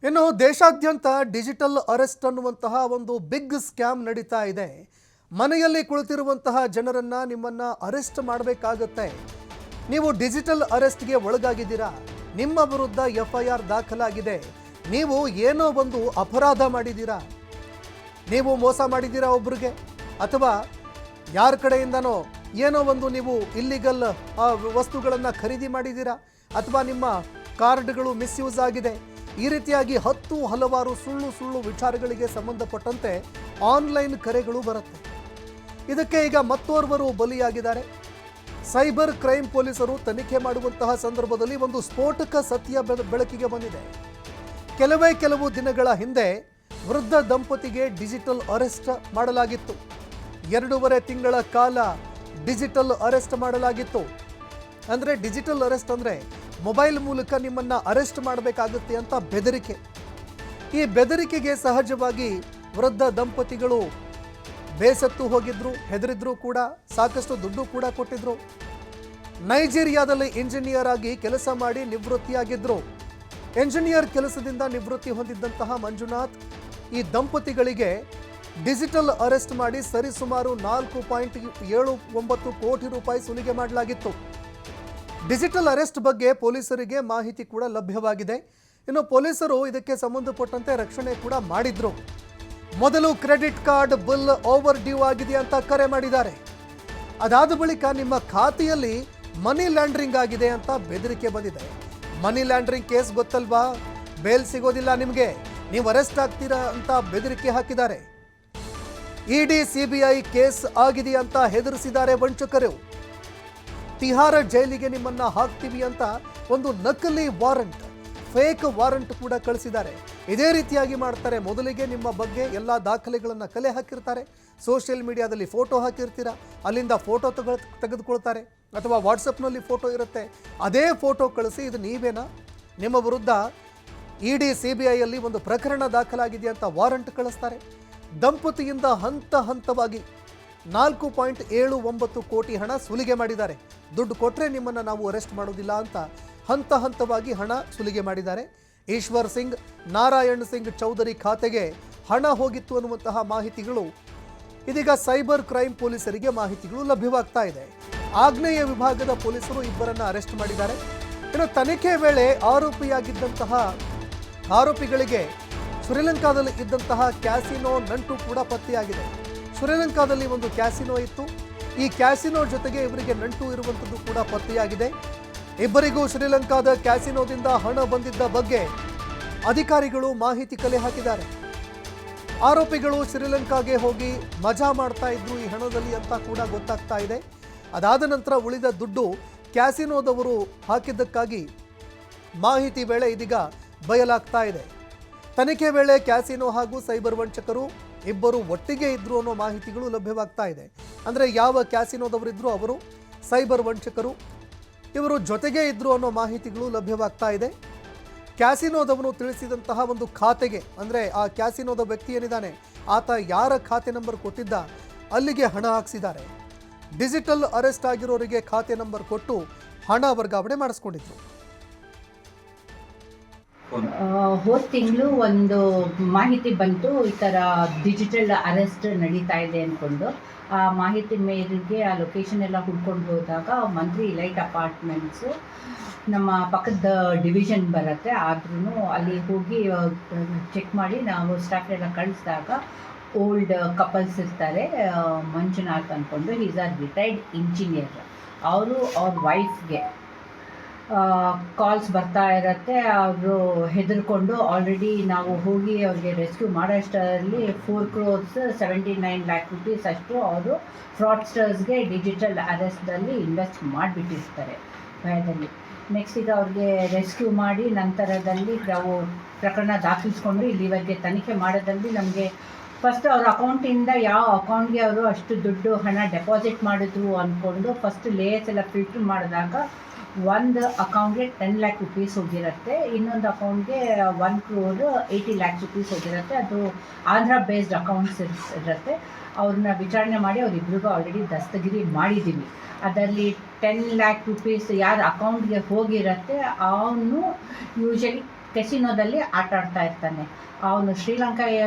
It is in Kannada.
ಇನ್ನು ದೇಶಾದ್ಯಂತ ಡಿಜಿಟಲ್ ಅರೆಸ್ಟ್ ಅನ್ನುವಂತಹ ಒಂದು ಬಿಗ್ ಸ್ಕ್ಯಾಮ್ ನಡೀತಾ ಇದೆ. ಮನೆಯಲ್ಲಿ ಕುಳಿತಿರುವಂತಹ ಜನರನ್ನ ನಿಮ್ಮನ್ನ ಅರೆಸ್ಟ್ ಮಾಡಬೇಕಾಗುತ್ತೆ. ನೀವು ಡಿಜಿಟಲ್ ಅರೆಸ್ಟ್ಗೆ ಒಳಗಾಗಿದ್ದೀರಾ, ನಿಮ್ಮ ವಿರುದ್ಧ FIR ದಾಖಲಾಗಿದೆ, ನೀವು ಏನೋ ಒಂದು ಅಪರಾಧ ಮಾಡಿದ್ದೀರಾ, ನೀವು ಮೋಸ ಮಾಡಿದ್ದೀರಾ ಒಬ್ಬರಿಗೆ, ಅಥವಾ ಯಾರ ಕಡೆಯಿಂದನೋ ಏನೋ ಒಂದು ನೀವು ಇಲ್ಲಿಗಲ್ ವಸ್ತುಗಳನ್ನು ಖರೀದಿ ಮಾಡಿದ್ದೀರಾ, ಅಥವಾ ನಿಮ್ಮ ಕಾರ್ಡ್ಗಳು ಮಿಸ್ಯೂಸ್ ಆಗಿದೆ. ಈ ರೀತಿಯಾಗಿ ಹಲವಾರು ಸುಳ್ಳು ವಿಚಾರಗಳಿಗೆ ಸಂಬಂಧಪಟ್ಟಂತೆ ಆನ್ಲೈನ್ ಕರೆಗಳು ಬರುತ್ತೆ. ಇದಕ್ಕೆ ಈಗ ಮತ್ತೋರ್ವರು ಬಲಿಯಾಗಿದ್ದಾರೆ. ಸೈಬರ್ ಕ್ರೈಮ್ ಪೊಲೀಸರು ತನಿಖೆ ಮಾಡುವಂತಹ ಸಂದರ್ಭದಲ್ಲಿ ಒಂದು ಸ್ಫೋಟಕ ಸತ್ಯ ಬೆಳಕಿಗೆ ಬಂದಿದೆ. ಕೆಲವು ದಿನಗಳ ಹಿಂದೆ ವೃದ್ಧ ದಂಪತಿಗೆ ಡಿಜಿಟಲ್ ಅರೆಸ್ಟ್ ಮಾಡಲಾಗಿತ್ತು. 2.5 ತಿಂಗಳ ಕಾಲ ಡಿಜಿಟಲ್ ಅರೆಸ್ಟ್ ಮಾಡಲಾಗಿತ್ತು. ಅಂದರೆ ಡಿಜಿಟಲ್ ಅರೆಸ್ಟ್ ಅಂದರೆ ಮೊಬೈಲ್ ಮೂಲಕ ನಿಮ್ಮನ್ನು ಅರೆಸ್ಟ್ ಮಾಡಬೇಕಾಗುತ್ತೆ ಅಂತ ಬೆದರಿಕೆ. ಈ ಬೆದರಿಕೆಗೆ ಸಹಜವಾಗಿ ವೃದ್ಧ ದಂಪತಿಗಳು ಬೇಸತ್ತು ಹೋಗಿದ್ರು, ಹೆದರಿದ್ರು ಕೂಡ, ಸಾಕಷ್ಟು ದುಡ್ಡು ಕೂಡ ಕೊಟ್ಟಿದ್ರು. ನೈಜೀರಿಯಾದಲ್ಲಿ ಇಂಜಿನಿಯರ್ ಆಗಿ ಕೆಲಸ ಮಾಡಿ ನಿವೃತ್ತಿಯಾಗಿದ್ರು. ಇಂಜಿನಿಯರ್ ಕೆಲಸದಿಂದ ನಿವೃತ್ತಿ ಹೊಂದಿದ್ದಂತಹ ಮಂಜುನಾಥ್ ಈ ದಂಪತಿಗಳಿಗೆ ಡಿಜಿಟಲ್ ಅರೆಸ್ಟ್ ಮಾಡಿ ಸರಿಸುಮಾರು 4.79 ಕೋಟಿ ರೂಪಾಯಿ ಸುಲಿಗೆ ಮಾಡಲಾಗಿತ್ತು. ಡಿಜಿಟಲ್ ಅರೆಸ್ಟ್ ಬಗ್ಗೆ ಪೊಲೀಸರಿಗೆ ಮಾಹಿತಿ ಕೂಡ ಲಭ್ಯವಾಗಿದೆ. ಇನ್ನು ಪೊಲೀಸರು ಇದಕ್ಕೆ ಸಂಬಂಧಪಟ್ಟಂತೆ ರಕ್ಷಣೆ ಕೂಡ ಮಾಡಿದ್ರು. ಮೊದಲು credit card bill overdue ಆಗಿದೆ ಅಂತ ಕರೆ ಮಾಡಿದ್ದಾರೆ. ಅದಾದ ಬಳಿಕ ನಿಮ್ಮ ಖಾತೆಯಲ್ಲಿ ಮನಿ ಲ್ಯಾಂಡ್ರಿಂಗ್ ಆಗಿದೆ ಅಂತ ಬೆದರಿಕೆ ಬಂದಿದೆ. ಮನಿ ಲ್ಯಾಂಡ್ರಿಂಗ್ ಕೇಸ್ ಗೊತ್ತಲ್ವಾ, ಬೇಲ್ ಸಿಗೋದಿಲ್ಲ ನಿಮಗೆ, ನೀವು ಅರೆಸ್ಟ್ ಆಗ್ತೀರಾ ಅಂತ ಬೆದರಿಕೆ ಹಾಕಿದ್ದಾರೆ. ED CBI ಕೇಸ್ ಆಗಿದೆ ಅಂತ ಹೆದರಿಸಿದ್ದಾರೆ ವಂಚಕರು. ತಿಹಾರ ಜೈಲಿಗೆ ನಿಮ್ಮನ್ನ ಹಾಕ್ತೀವಿ ಅಂತ ಒಂದು ನಕಲಿ ವಾರಂಟ್, ಫೇಕ್ ವಾರಂಟ್ ಕೂಡ ಕಳಿಸಿದ್ದಾರೆ. ಇದೇ ರೀತಿಯಾಗಿ ಮಾಡ್ತಾರೆ. ಮೊದಲಿಗೆ ನಿಮ್ಮ ಬಗ್ಗೆ ಎಲ್ಲ ದಾಖಲೆಗಳನ್ನು ಕಲೆ ಹಾಕಿರ್ತಾರೆ, ಸೋಷಿಯಲ್ ಮೀಡಿಯಾದಲ್ಲಿ ಫೋಟೋ ಹಾಕಿರ್ತೀರ, ಅಲ್ಲಿಂದ ಫೋಟೋ ತೆಗೆದುಕೊಳ್ತಾರೆ, ಅಥವಾ ವಾಟ್ಸಪ್ನಲ್ಲಿ ಫೋಟೋ ಇರುತ್ತೆ, ಅದೇ ಫೋಟೋ ಕಳಿಸಿ ಇದು ನೀವೇನಾ, ನಿಮ್ಮ ವಿರುದ್ಧ ED CBIಯಲ್ಲಿ ಒಂದು ಪ್ರಕರಣ ದಾಖಲಾಗಿದೆ ಅಂತ ವಾರಂಟ್ ಕಳಿಸ್ತಾರೆ. ದಂಪತಿಯಿಂದ ಹಂತವಾಗಿ 4.79 ಕೋಟಿ ಹಣ ಸುಲಿಗೆ ಮಾಡಿದ್ದಾರೆ. ದುಡ್ಡು ಕೊಟ್ಟರೆ ನಿಮ್ಮನ್ನು ನಾವು ಅರೆಸ್ಟ್ ಮಾಡೋದಿಲ್ಲ ಅಂತ ಹಂತವಾಗಿ ಹಣ ಸುಲಿಗೆ ಮಾಡಿದ್ದಾರೆ. ಈಶ್ವರ್ ಸಿಂಗ್, ನಾರಾಯಣ್ ಸಿಂಗ್ ಚೌಧರಿ ಖಾತೆಗೆ ಹಣ ಹೋಗಿತ್ತು ಅನ್ನುವಂತಹ ಮಾಹಿತಿಗಳು ಇದೀಗ ಸೈಬರ್ ಕ್ರೈಮ್ ಪೊಲೀಸರಿಗೆ ಮಾಹಿತಿಗಳು ಲಭ್ಯವಾಗ್ತಾ ಇದೆ. ಆಗ್ನೇಯ ವಿಭಾಗದ ಪೊಲೀಸರು ಇಬ್ಬರನ್ನ ಅರೆಸ್ಟ್ ಮಾಡಿದ್ದಾರೆ. ಇನ್ನು ತನಿಖೆ ವೇಳೆ ಆರೋಪಿಗಳಿಗೆ ಶ್ರೀಲಂಕಾದಲ್ಲಿ ಇದ್ದಂತಹ ಕ್ಯಾಸಿನೋ ನಂಟು ಕೂಡ ಪತ್ತೆಯಾಗಿದೆ. ಶ್ರೀಲಂಕಾದಲ್ಲಿ ಒಂದು ಕ್ಯಾಸಿನೋ ಇತ್ತು. ಈ ಕ್ಯಾಸಿನೋ ಜೊತೆಗೆ ಇವರಿಗೆ ನಂಟು ಇರುವಂಥದ್ದು ಕೂಡ ಪತ್ತೆಯಾಗಿದೆ. ಇಬ್ಬರಿಗೂ ಶ್ರೀಲಂಕಾದ ಕ್ಯಾಸಿನೋದಿಂದ ಹಣ ಬಂದಿದ್ದ ಬಗ್ಗೆ ಅಧಿಕಾರಿಗಳು ಮಾಹಿತಿ ಕಲೆ ಹಾಕಿದ್ದಾರೆ. ಆರೋಪಿಗಳು ಶ್ರೀಲಂಕಾಗೆ ಹೋಗಿ ಮಜಾ ಮಾಡ್ತಾ ಇದ್ರು ಈ ಹಣದಲ್ಲಿ ಅಂತ ಕೂಡ ಗೊತ್ತಾಗ್ತಾ ಇದೆ. ಅದಾದ ನಂತರ ಉಳಿದ ದುಡ್ಡು ಕ್ಯಾಸಿನೋದವರು ಹಾಕಿದ್ದಕ್ಕಾಗಿ ಮಾಹಿತಿ ವೇಳೆ ಇದೀಗ ಬಯಲಾಗ್ತಾ ಇದೆ. ತನಿಖೆ ವೇಳೆ ಕ್ಯಾಸಿನೋ ಹಾಗೂ ಸೈಬರ್ ವಂಚಕರು ಇಬ್ಬರು ಒಟ್ಟಿಗೆ ಇದ್ರು ಅನ್ನೋ ಮಾಹಿತಿಗಳು ಲಭ್ಯವಾಗ್ತಾ ಇದೆ. ಅಂದರೆ ಯಾವ ಕ್ಯಾಸಿನೋದವರಿದ್ರು ಅವರು ಸೈಬರ್ ವಂಚಕರು ಇವರು ಜೊತೆಗೆ ಇದ್ರು ಅನ್ನೋ ಮಾಹಿತಿಗಳು ಲಭ್ಯವಾಗ್ತಾ ಇದೆ. ಕ್ಯಾಸಿನೋದವನು ತಿಳಿಸಿದಂತಹ ಒಂದು ಖಾತೆಗೆ, ಅಂದರೆ ಆ ಕ್ಯಾಸಿನೋದ ವ್ಯಕ್ತಿ ಏನಿದ್ದಾನೆ ಆತ ಯಾರ ಖಾತೆ ನಂಬರ್ ಕೊಟ್ಟಿದ್ದ ಅಲ್ಲಿಗೆ ಹಣ ಹಾಕಿಸಿದ್ದಾರೆ. ಡಿಜಿಟಲ್ ಅರೆಸ್ಟ್ ಆಗಿರೋರಿಗೆ ಖಾತೆ ನಂಬರ್ ಕೊಟ್ಟು ಹಣ ವರ್ಗಾವಣೆ ಮಾಡಿಸ್ಕೊಂಡಿದ್ರು. ಹೋದ ತಿಂಗಳು ಒಂದು ಮಾಹಿತಿ ಬಂತು, ಈ ಥರ ಡಿಜಿಟಲ್ ಅರೆಸ್ಟ್ ನಡೀತಾ ಇದೆ ಅಂದ್ಕೊಂಡು. ಆ ಮಾಹಿತಿ ಮೇರೆಗೆ ಆ ಲೊಕೇಶನ್ ಎಲ್ಲ ಹುಡ್ಕೊಂಡು ಹೋದಾಗ ಮಂತ್ರಿ ಲೈಟ್ ಅಪಾರ್ಟ್ಮೆಂಟ್ಸು ನಮ್ಮ ಪಕ್ಕದ ಡಿವಿಷನ್ ಬರುತ್ತೆ. ಆದ್ರೂ ಅಲ್ಲಿ ಹೋಗಿ ಚೆಕ್ ಮಾಡಿ ನಾವು ಸ್ಟಾಫ್ ಎಲ್ಲ ಕಳಿಸಿದಾಗ ಓಲ್ಡ್ ಕಪಲ್ಸ್ ಇರ್ತಾರೆ. ಮಂಜುನಾಥ್ ಅಂದ್ಕೊಂಡು, ಈಸ್ ಆರ್ ರಿಟೈರ್ಡ್ ಇಂಜಿನಿಯರ್. ಅವರು ಅವ್ರ ವೈಫ್ಗೆ ಕಾಲ್ಸ್ ಬರ್ತಾ ಇರುತ್ತೆ. ಅವರು ಹೆದರ್ಕೊಂಡು ಆಲ್ರೆಡಿ ನಾವು ಹೋಗಿ ಅವ್ರಿಗೆ ರೆಸ್ಕ್ಯೂ ಮಾಡೋಷ್ಟರಲ್ಲಿ 4.79 lakh rupees ಅಷ್ಟು ಅವರು ಫ್ರಾಡ್ಸ್ಟರ್ಸ್ಗೆ ಡಿಜಿಟಲ್ ಅರೆಸ್ಟಲ್ಲಿ ಇನ್ವೆಸ್ಟ್ ಮಾಡಿಬಿಟ್ಟಿರ್ತಾರೆ ಭಯದಲ್ಲಿ. ನೆಕ್ಸ್ಟ್ ಈಗ ಅವ್ರಿಗೆ ರೆಸ್ಕ್ಯೂ ಮಾಡಿ ನಂತರದಲ್ಲಿ ನಾವು ಪ್ರಕರಣ ದಾಖಲಿಸ್ಕೊಂಡು ಇಲ್ಲಿವರೆಗೆ ತನಿಖೆ ಮಾಡೋದ್ರಲ್ಲಿ ನಮಗೆ ಫಸ್ಟ್ ಅವ್ರ ಅಕೌಂಟಿಂದ ಯಾವ ಅಕೌಂಟ್ಗೆ ಅವರು ಅಷ್ಟು ದುಡ್ಡು ಹಣ ಡೆಪಾಸಿಟ್ ಮಾಡಿದ್ರು ಅಂದ್ಕೊಂಡು ಫಸ್ಟ್ ಲೇಯರ್ಸ್ ಎಲ್ಲ ಫಿಲ್ಟರ್ ಮಾಡಿದಾಗ ಒಂದು ಅಕೌಂಟ್ಗೆ 10 lakh rupees ಹೋಗಿರುತ್ತೆ, ಇನ್ನೊಂದು ಅಕೌಂಟ್ಗೆ 1.80 lakh rupees ಹೋಗಿರುತ್ತೆ. ಅದು ಆಂಧ್ರ ಬೇಸ್ಡ್ ಅಕೌಂಟ್ಸ್ ಇರುತ್ತೆ. ಅವ್ರನ್ನ ವಿಚಾರಣೆ ಮಾಡಿ ಅವರಿಬ್ರಿಗೂ ಆಲ್ರೆಡಿ ದಸ್ತಗಿರಿ ಮಾಡಿದ್ದೀವಿ. ಅದರಲ್ಲಿ 10 lakh rupees ಯಾರ ಅಕೌಂಟ್ಗೆ ಹೋಗಿರುತ್ತೆ ಅವನು ಯೂಶಲಿ ಕೆಸಿನೋದಲ್ಲಿ ಆಟ ಆಡ್ತಾ ಇರ್ತಾನೆ. ಅವನು ಶ್ರೀಲಂಕಾಗೆ